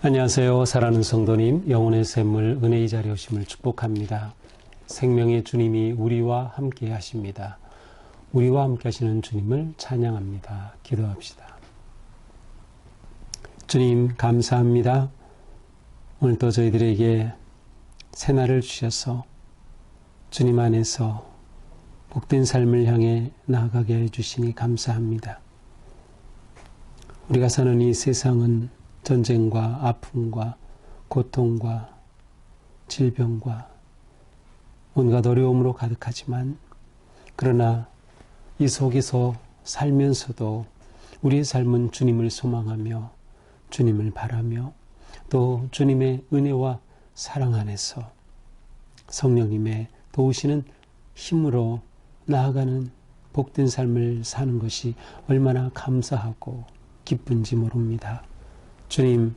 안녕하세요. 사랑하는 성도님, 영혼의 샘물 은혜의 자리에 오심을 축복합니다. 생명의 주님이 우리와 함께 하십니다. 우리와 함께 하시는 주님을 찬양합니다. 기도합시다. 주님 감사합니다. 오늘도 저희들에게 새날을 주셔서 주님 안에서 복된 삶을 향해 나아가게 해주시니 감사합니다. 우리가 사는 이 세상은 전쟁과 아픔과 고통과 질병과 온갖 어려움으로 가득하지만 그러나 이 속에서 살면서도 우리의 삶은 주님을 소망하며 주님을 바라며 또 주님의 은혜와 사랑 안에서 성령님의 도우시는 힘으로 나아가는 복된 삶을 사는 것이 얼마나 감사하고 기쁜지 모릅니다. 주님,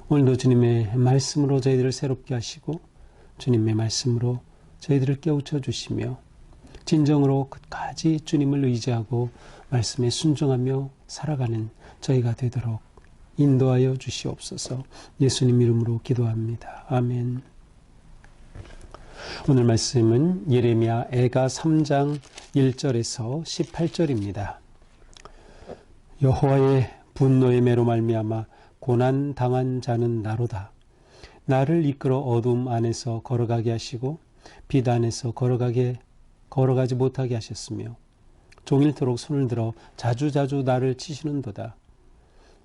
오늘도 주님의 말씀으로 저희들을 새롭게 하시고 주님의 말씀으로 저희들을 깨우쳐 주시며 진정으로 끝까지 주님을 의지하고 말씀에 순종하며 살아가는 저희가 되도록 인도하여 주시옵소서. 예수님 이름으로 기도합니다. 아멘. 오늘 말씀은 예레미야 애가 3장 1절에서 18절입니다. 여호와의 분노의 매로 말미암아 고난 당한 자는 나로다. 나를 이끌어 어둠 안에서 걸어가게 하시고 빛 안에서 걸어가지 못하게 하셨으며 종일토록 손을 들어 자주자주 나를 치시는도다.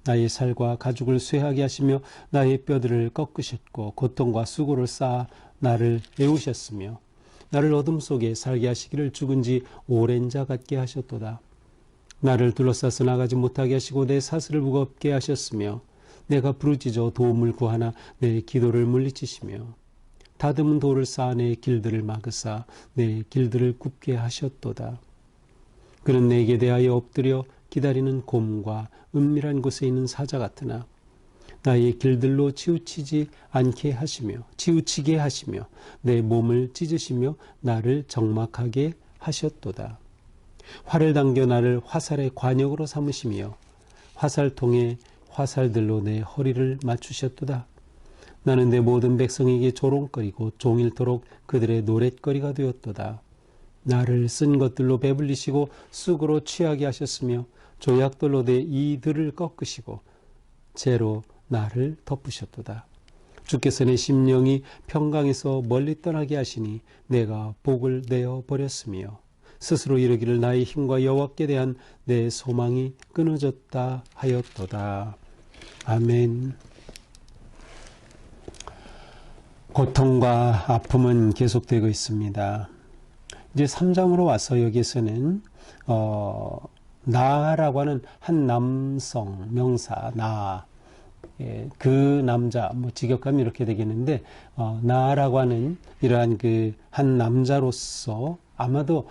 나의 살과 가죽을 쇠하게 하시며 나의 뼈들을 꺾으셨고 고통과 수고를 쌓아 나를 애우셨으며 나를 어둠 속에 살게 하시기를 죽은 지 오랜 자 같게 하셨도다. 나를 둘러싸서 나가지 못하게 하시고 내 사슬을 무겁게 하셨으며 내가 부르짖어 도움을 구하나 내 기도를 물리치시며 다듬은 돌을 쌓아 내 길들을 막으사 내 길들을 굽게 하셨도다. 그는 내게 대하여 엎드려 기다리는 곰과 은밀한 곳에 있는 사자 같으나 나의 길들로 치우치게 하시며 내 몸을 찢으시며 나를 적막하게 하셨도다. 활을 당겨 나를 화살의 관역으로 삼으시며 화살통에 화살들로 내 허리를 맞추셨도다. 나는 내 모든 백성에게 조롱거리고 종일토록 그들의 노랫거리가 되었도다. 나를 쓴 것들로 배불리시고 쑥으로 취하게 하셨으며 조약돌로 내 이들을 꺾으시고 재로 나를 덮으셨도다. 주께서 내 심령이 평강에서 멀리 떠나게 하시니 내가 복을 내어 버렸으며 스스로 이르기를 나의 힘과 여호와께 대한 내 소망이 끊어졌다 하였도다. 아멘. 고통과 아픔은 계속되고 있습니다. 이제 3장으로 와서 여기에서는 나라고 하는 한 남성 명사 나, 그 남자, 직역하면 이렇게 되겠는데 나라고 하는 이러한 그 한 남자로서 아마도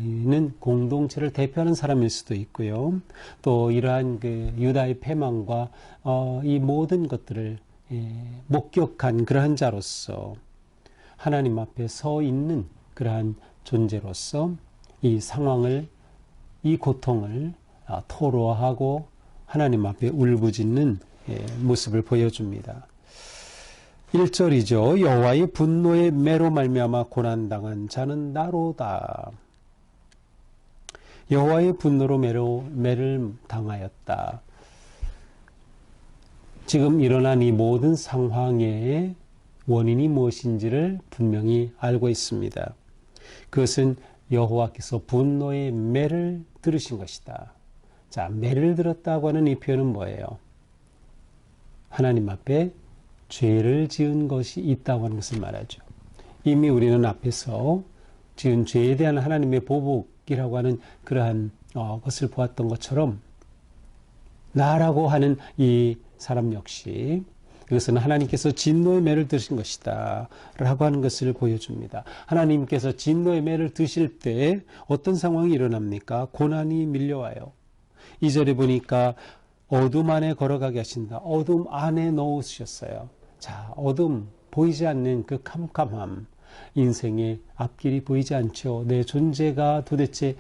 이는 공동체를 대표하는 사람일 수도 있고요. 또 이러한 그 유다의 패망과 이 모든 것들을 목격한 그러한 자로서 하나님 앞에 서 있는 그러한 존재로서 이 상황을, 이 고통을 토로하고 하나님 앞에 울부짖는 모습을 보여줍니다. 1절이죠. 여호와의 분노의 매로 말미암아 고난당한 자는 나로다. 여호와의 분노로 매를 당하였다. 지금 일어난 이 모든 상황의 원인이 무엇인지를 분명히 알고 있습니다. 그것은 여호와께서 분노의 매를 들으신 것이다. 자, 매를 들었다고 하는 이 표현은 뭐예요? 하나님 앞에 죄를 지은 것이 있다고 하는 것을 말하죠. 이미 우리는 앞에서 지은 죄에 대한 하나님의 보복이라고 하는 그러한 것을 보았던 것처럼 나라고 하는 이 사람 역시 이것은 하나님께서 진노의 매를 드신 것이다 라고 하는 것을 보여줍니다. 하나님께서 진노의 매를 드실 때 어떤 상황이 일어납니까? 고난이 밀려와요. 2절에 보니까 어둠 안에 걸어가게 하신다. 어둠 안에 넣으셨어요. 자, 어둠, 보이지 않는 그 캄캄함, 인생의 앞길이 보이지 않죠. 내 존재가 도대체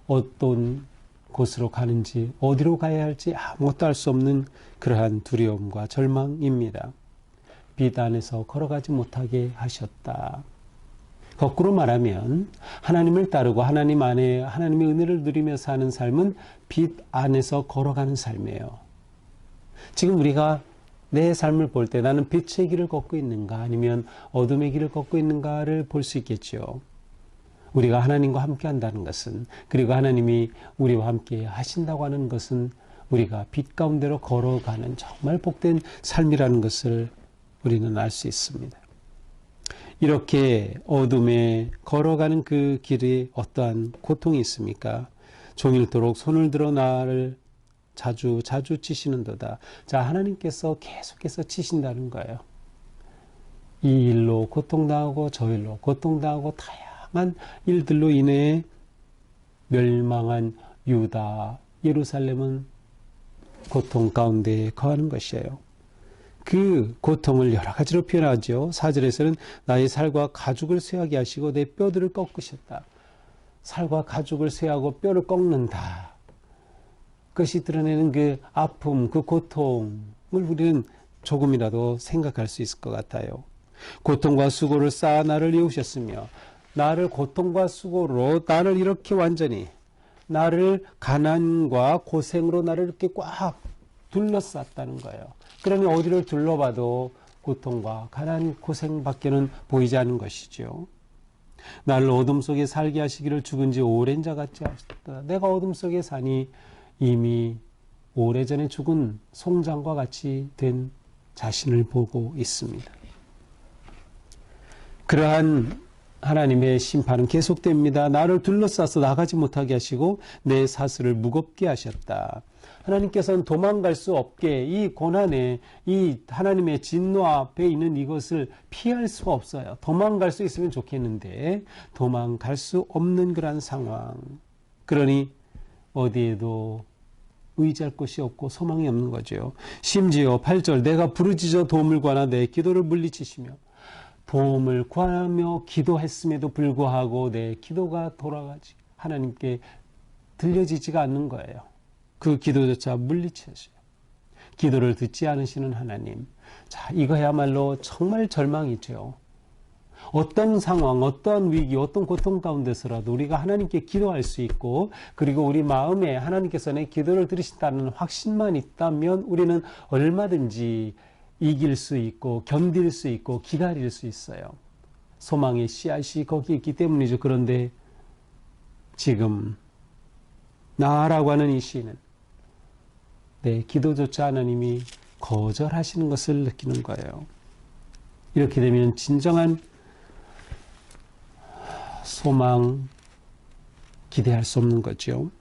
어떤 곳으로 가는지 어디로 가야 할지 아무것도 알 수 없는 그러한 두려움과 절망입니다. 빛 안에서 걸어가지 못하게 하셨다. 거꾸로 말하면 하나님을 따르고 하나님 안에 하나님의 은혜를 누리며 사는 삶은 빛 안에서 걸어가는 삶이에요. 지금 우리가 내 삶을 볼 때 나는 빛의 길을 걷고 있는가 아니면 어둠의 길을 걷고 있는가를 볼 수 있겠죠. 우리가 하나님과 함께 한다는 것은, 그리고 하나님이 우리와 함께 하신다고 하는 것은 우리가 빛 가운데로 걸어가는 정말 복된 삶이라는 것을 우리는 알 수 있습니다. 이렇게 어둠에 걸어가는 그 길에 어떠한 고통이 있습니까? 종일토록 손을 들어 나를 자주 치시는도다. 자, 하나님께서 계속해서 치신다는 거예요. 이 일로 고통당하고 저 일로 고통당하고 다양한 일들로 인해 멸망한 유다, 예루살렘은 고통 가운데 거하는 것이에요. 그 고통을 여러 가지로 표현하죠. 4절에서는 나의 살과 가죽을 쇠하게 하시고 내 뼈들을 꺾으셨다. 살과 가죽을 쇠하고 뼈를 꺾는다. 그것이 드러내는 그 아픔, 그 고통을 우리는 조금이라도 생각할 수 있을 것 같아요. 고통과 수고를 쌓아 나를 이으셨으며, 나를 고통과 수고로 나를 이렇게 완전히, 나를 가난과 고생으로 나를 이렇게 꽉 둘러쌌다는 거예요. 그러니 어디를 둘러봐도 고통과 가난, 고생밖에는 보이지 않는 것이죠. 나를 어둠 속에 살게 하시기를 죽은 지 오랜 자 같이 하셨다. 내가 어둠 속에 사니 이미 오래전에 죽은 송장과 같이 된 자신을 보고 있습니다. 그러한 하나님의 심판은 계속됩니다. 나를 둘러싸서 나가지 못하게 하시고 내 사슬을 무겁게 하셨다. 하나님께서는 도망갈 수 없게 이 고난에, 이 하나님의 진노 앞에 있는 이것을 피할 수가 없어요. 도망갈 수 있으면 좋겠는데 도망갈 수 없는 그런 상황. 그러니 어디에도 의지할 곳이 없고 소망이 없는 거죠. 심지어 8절 내가 부르짖어 도움을 구하나 내 기도를 물리치시며, 도움을 구하며 기도했음에도 불구하고 내 기도가 돌아가지 하나님께 들려지지가 않는 거예요. 그 기도조차 물리치셔요. 기도를 듣지 않으시는 하나님. 자, 이거야말로 정말 절망이죠. 어떤 상황, 어떤 위기, 어떤 고통 가운데서라도 우리가 하나님께 기도할 수 있고, 그리고 우리 마음에 하나님께서 내 기도를 들으신다는 확신만 있다면 우리는 얼마든지 이길 수 있고 견딜 수 있고 기다릴 수 있어요. 소망의 씨앗이 거기 있기 때문이죠. 그런데 지금 나라고 하는 이 시인은 내 기도조차 하나님이 거절하시는 것을 느끼는 거예요. 이렇게 되면 진정한 소망, 기대할 수 없는 거죠.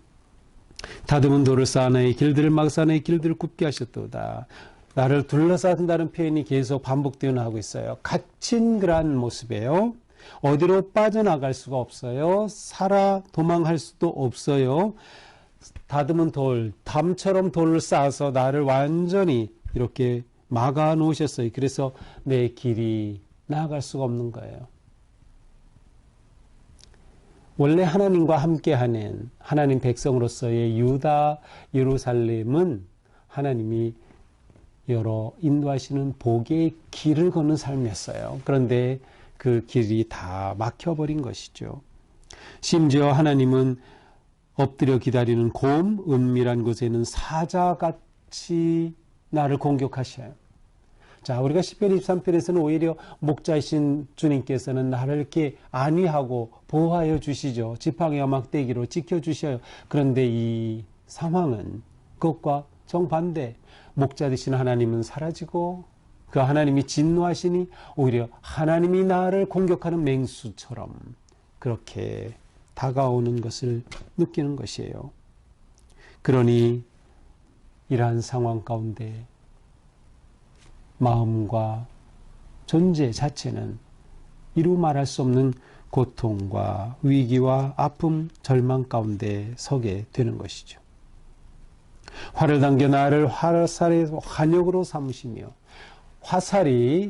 다듬은 돌을 쌓아 나의 길들을 막사 나의 길들을 굽게 하셨도다. 나를 둘러싼다는 표현이 계속 반복되어 하고 있어요. 갇힌 그러한 모습이에요. 어디로 빠져나갈 수가 없어요. 살아 도망할 수도 없어요. 다듬은 돌, 담처럼 돌을 쌓아서 나를 완전히 이렇게 막아 놓으셨어요. 그래서 내 길이 나아갈 수가 없는 거예요. 원래 하나님과 함께하는 하나님 백성으로서의 유다, 예루살렘은 하나님이 여러 인도하시는 복의 길을 걷는 삶이었어요. 그런데 그 길이 다 막혀버린 것이죠. 심지어 하나님은 엎드려 기다리는 곰, 은밀한 곳에는 사자같이 나를 공격하셔요. 자, 우리가 시편 23편에서는 오히려 목자이신 주님께서는 나를 이렇게 안위하고 보호하여 주시죠. 지팡이와 막대기로 지켜주셔요. 그런데 이 상황은 그것과 정반대. 목자 되신 하나님은 사라지고 그 하나님이 진노하시니 오히려 하나님이 나를 공격하는 맹수처럼 그렇게 다가오는 것을 느끼는 것이에요. 그러니 이러한 상황 가운데 마음과 존재 자체는 이루 말할 수 없는 고통과 위기와 아픔, 절망 가운데 서게 되는 것이죠. 활을 당겨 나를 화살의 환역으로 삼으시며, 화살이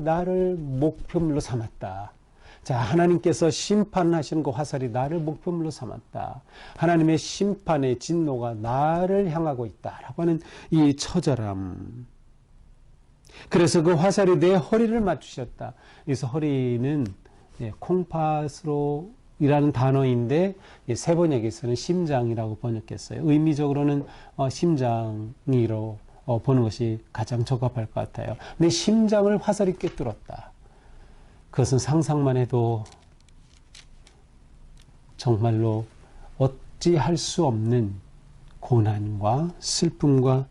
나를 목표물로 삼았다. 자, 하나님께서 심판하시는 그 화살이 나를 목표물로 삼았다. 하나님의 심판의 진노가 나를 향하고 있다라고 하는 이 처절함. 그래서 그 화살이 내 허리를 맞추셨다. 그래서 허리는 콩팥으로 이라는 단어인데 세번역에서는 심장이라고 번역했어요. 의미적으로는 심장이로 보는 것이 가장 적합할 것 같아요. 내 심장을 화살이 꿰뚫었다. 그것은 상상만 해도 정말로 어찌할 수 없는 고난과 슬픔과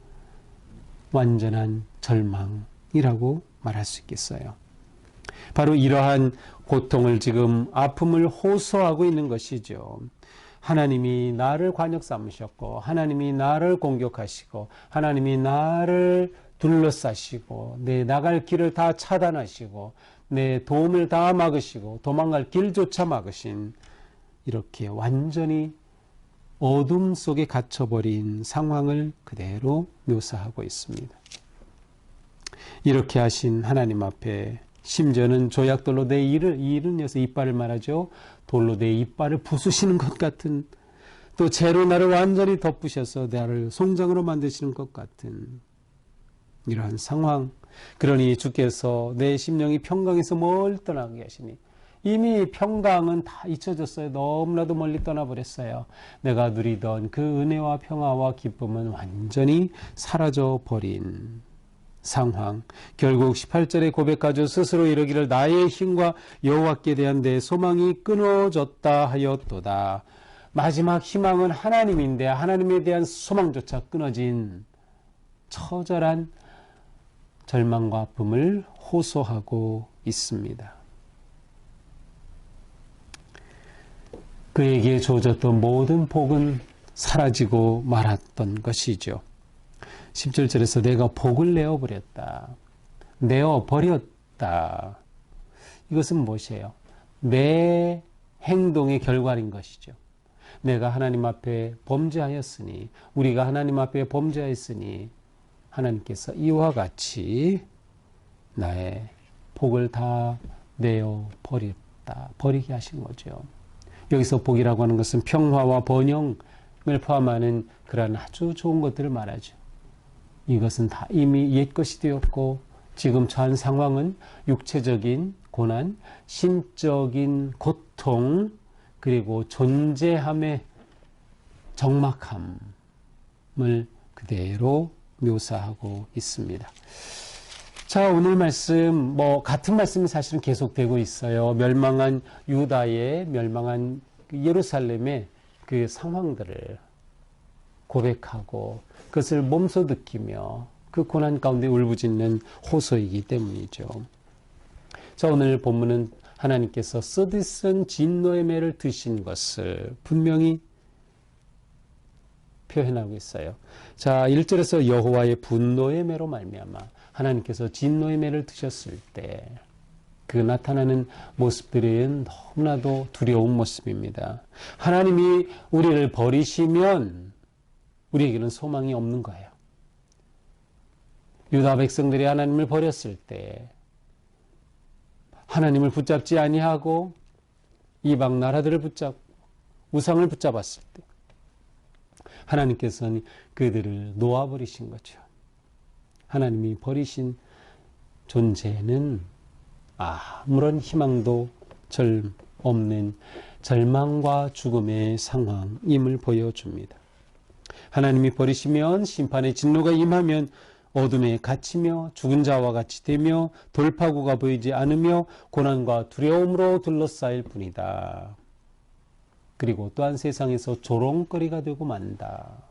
완전한 절망이라고 말할 수 있겠어요. 바로 이러한 고통을 지금 아픔을 호소하고 있는 것이죠. 하나님이 나를 관역 삼으셨고 하나님이 나를 공격하시고 하나님이 나를 둘러싸시고 내 나갈 길을 다 차단하시고 내 도움을 다 막으시고 도망갈 길조차 막으신 이렇게 완전히 어둠 속에 gat혀버린 상황을 그대로 묘사하고 있습니다. 이렇게 하신 하나님 앞에 심지어는 조약돌로 내 이를 여서 이빨을 말하죠. 돌로 내 이빨을 부수시는 것 같은, 또 재로 나를 완전히 덮으셔서 나를 송장으로 만드시는 것 같은 이러한 상황. 그러니 주께서 내 심령이 평강에서 멀리 떠나게 하시니 이미 평강은 다 잊혀졌어요. 너무나도 멀리 떠나버렸어요. 내가 누리던 그 은혜와 평화와 기쁨은 완전히 사라져버린 상황. 결국 18절에 고백하죠. 스스로 이르기를 나의 힘과 여호와께 대한 내 소망이 끊어졌다 하였도다. 마지막 희망은 하나님인데 하나님에 대한 소망조차 끊어진 처절한 절망과 아픔을 호소하고 있습니다. 그에게 주어졌던 모든 복은 사라지고 말았던 것이죠. 17절에서 내가 복을 내어버렸다. 내어버렸다. 이것은 무엇이에요? 내 행동의 결과인 것이죠. 내가 하나님 앞에 범죄하였으니, 우리가 하나님 앞에 범죄하였으니 하나님께서 이와 같이 나의 복을 다 내어버렸다. 버리게 하신 거죠. 여기서 복이라고 하는 것은 평화와 번영을 포함하는 그러한 아주 좋은 것들을 말하죠. 이것은 다 이미 옛것이 되었고 지금 처한 상황은 육체적인 고난, 신적인 고통, 그리고 존재함의 적막함을 그대로 묘사하고 있습니다. 자, 오늘 말씀 같은 말씀이 사실은 계속되고 있어요. 멸망한 유다의, 멸망한 예루살렘의 그 상황들을 고백하고 그것을 몸소 느끼며 그 고난 가운데 울부짖는 호소이기 때문이죠. 자, 오늘 본문은 하나님께서 쓰디쓴 진노의 매를 드신 것을 분명히 표현하고 있어요. 자, 1절에서 여호와의 분노의 매로 말미암아 하나님께서 진노의 매를 드셨을 때 그 나타나는 모습들은 너무나도 두려운 모습입니다. 하나님이 우리를 버리시면 우리에게는 소망이 없는 거예요. 유다 백성들이 하나님을 버렸을 때, 하나님을 붙잡지 아니하고 이방 나라들을 붙잡고 우상을 붙잡았을 때 하나님께서는 그들을 놓아버리신 거죠. 하나님이 버리신 존재는 아무런 희망도 없는 절망과 죽음의 상황임을 보여줍니다. 하나님이 버리시면 심판의 진노가 임하면 어둠에 갇히며 죽은 자와 같이 되며 돌파구가 보이지 않으며 고난과 두려움으로 둘러싸일 뿐이다. 그리고 또한 세상에서 조롱거리가 되고 만다.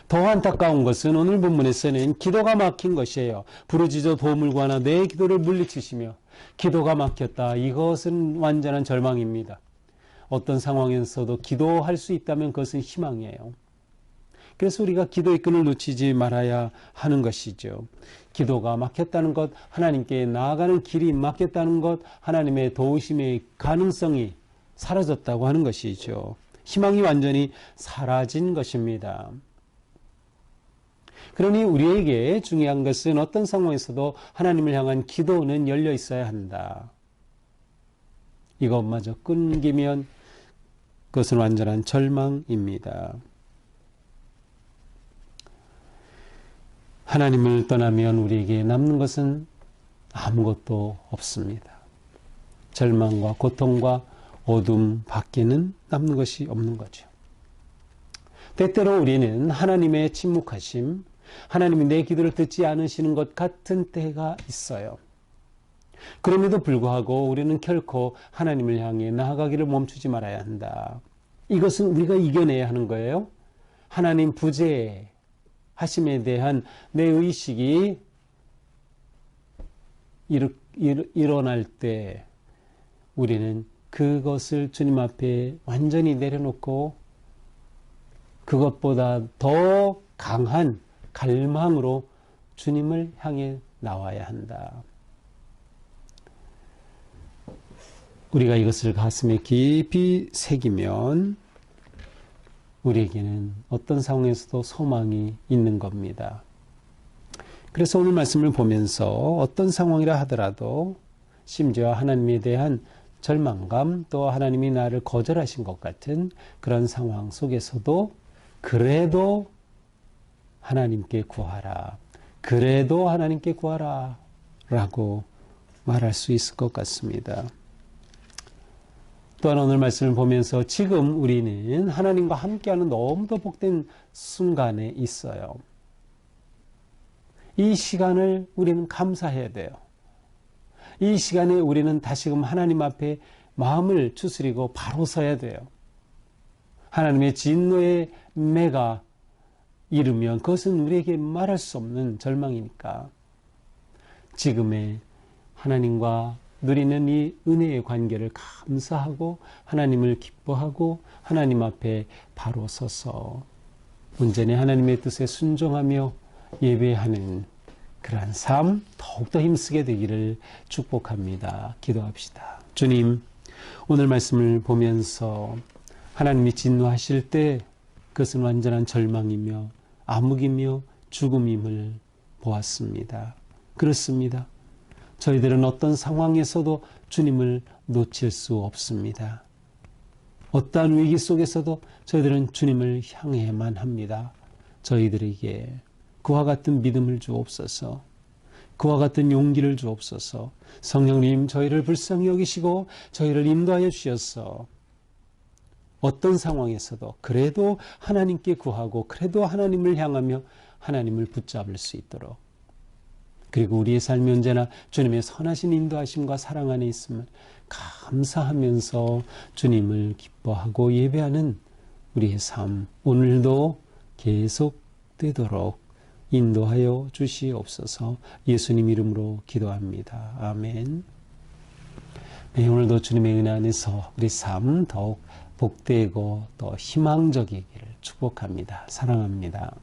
더 안타까운 것은 오늘 본문에서는 기도가 막힌 것이에요. 부르짖어 도움을 구하나 내 기도를 물리치시며 기도가 막혔다. 이것은 완전한 절망입니다. 어떤 상황에서도 기도할 수 있다면 그것은 희망이에요. 그래서 우리가 기도의 끈을 놓치지 말아야 하는 것이죠. 기도가 막혔다는 것, 하나님께 나아가는 길이 막혔다는 것, 하나님의 도우심의 가능성이 사라졌다고 하는 것이죠. 희망이 완전히 사라진 것입니다. 그러니 우리에게 중요한 것은 어떤 상황에서도 하나님을 향한 기도는 열려 있어야 한다. 이것마저 끊기면 그것은 완전한 절망입니다. 하나님을 떠나면 우리에게 남는 것은 아무것도 없습니다. 절망과 고통과 어둠 밖에는 남는 것이 없는 거죠. 때때로 우리는 하나님의 침묵하심, 하나님이 내 기도를 듣지 않으시는 것 같은 때가 있어요. 그럼에도 불구하고 우리는 결코 하나님을 향해 나아가기를 멈추지 말아야 한다. 이것은 우리가 이겨내야 하는 거예요. 하나님 부재하심에 대한 내 의식이 일어날 때 우리는 그것을 주님 앞에 완전히 내려놓고 그것보다 더 강한 갈망으로 주님을 향해 나와야 한다. 우리가 이것을 가슴에 깊이 새기면 우리에게는 어떤 상황에서도 소망이 있는 겁니다. 그래서 오늘 말씀을 보면서 어떤 상황이라 하더라도 심지어 하나님에 대한 절망감 또 하나님이 나를 거절하신 것 같은 그런 상황 속에서도 그래도 하나님께 구하라. 그래도 하나님께 구하라. 라고 말할 수 있을 것 같습니다. 또한 오늘 말씀을 보면서 지금 우리는 하나님과 함께하는 너무도 복된 순간에 있어요. 이 시간을 우리는 감사해야 돼요. 이 시간에 우리는 다시금 하나님 앞에 마음을 추스리고 바로 서야 돼요. 하나님의 진노의 매가 이르면 그것은 우리에게 말할 수 없는 절망이니까 지금의 하나님과 누리는 이 은혜의 관계를 감사하고 하나님을 기뻐하고 하나님 앞에 바로 서서 온전히 하나님의 뜻에 순종하며 예배하는 그러한 삶 더욱더 힘쓰게 되기를 축복합니다. 기도합시다. 주님, 오늘 말씀을 보면서 하나님이 진노하실 때 그것은 완전한 절망이며 암흑이며 죽음임을 보았습니다. 그렇습니다. 저희들은 어떤 상황에서도 주님을 놓칠 수 없습니다. 어떠한 위기 속에서도 저희들은 주님을 향해만 합니다. 저희들에게 그와 같은 믿음을 주옵소서. 그와 같은 용기를 주옵소서. 성령님, 저희를 불쌍히 여기시고 저희를 인도하여 주셔서 어떤 상황에서도 그래도 하나님께 구하고 그래도 하나님을 향하며 하나님을 붙잡을 수 있도록, 그리고 우리의 삶이 언제나 주님의 선하신 인도하심과 사랑 안에 있음을 감사하면서 주님을 기뻐하고 예배하는 우리의 삶 오늘도 계속되도록 인도하여 주시옵소서. 예수님 이름으로 기도합니다. 아멘. 네, 오늘도 주님의 은혜 안에서 우리 삶 더욱 복되고 또 희망적이기를 축복합니다. 사랑합니다.